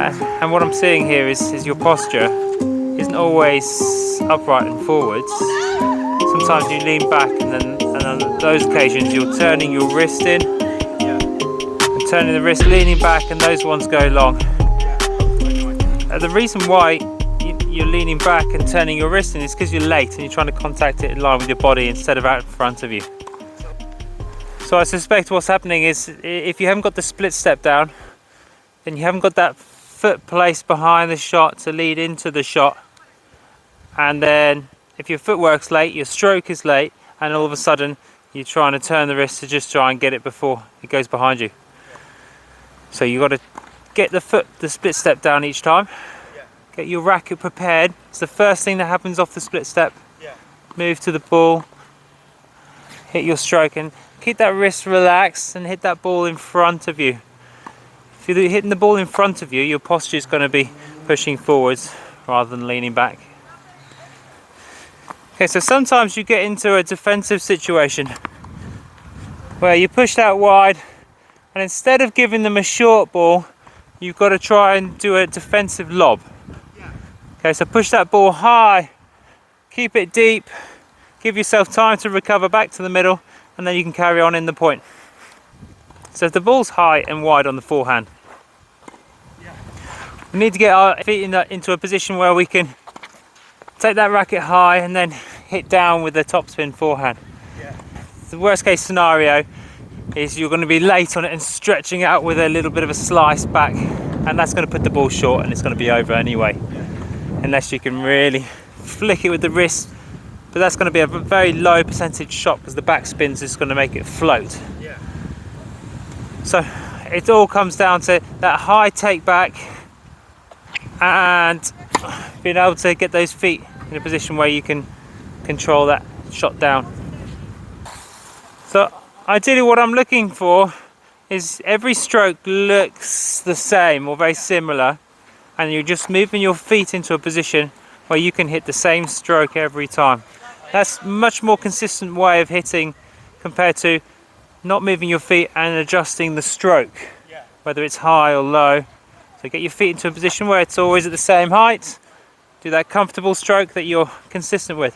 And what I'm seeing here is your posture isn't always upright and forwards. Sometimes you lean back, and on those occasions you're turning your wrist in, and turning the wrist, leaning back, and those ones go long. The reason why you're leaning back and turning your wrist in is because you're late and you're trying to contact it in line with your body instead of out in front of you. So I suspect what's happening is, if you haven't got the split step down, then you haven't got that foot placed behind the shot to lead into the shot, and then if your footwork's late, your stroke is late, and all of a sudden you're trying to turn the wrist to just try and get it before it goes behind you. So you've got to get the split step down each time. Get your racket prepared. It's the first thing that happens off the split step. Move to the ball, hit your stroke, and keep that wrist relaxed and hit that ball in front of you. If you're hitting the ball in front of you, your posture is going to be pushing forwards rather than leaning back. Okay, so sometimes you get into a defensive situation where you're pushed out wide, and instead of giving them a short ball, you've got to try and do a defensive lob. Okay, so push that ball high, keep it deep, give yourself time to recover back to the middle, and then you can carry on in the point. So if the ball's high and wide on the forehand, we need to get our feet into a position where we can take that racket high and then hit down with the topspin forehand. The worst case scenario is you're going to be late on it and stretching out with a little bit of a slice back, and that's going to put the ball short and it's going to be over anyway, unless you can really flick it with the wrist. But that's going to be a very low percentage shot because the back spin's is going to make it float. So it all comes down to that high take back and being able to get those feet in a position where you can control that shot down. So ideally what I'm looking for is every stroke looks the same or very similar, and you're just moving your feet into a position where you can hit the same stroke every time. That's a much more consistent way of hitting compared to not moving your feet and adjusting the stroke, whether it's high or low. So get your feet into a position where it's always at the same height. Do that comfortable stroke that you're consistent with.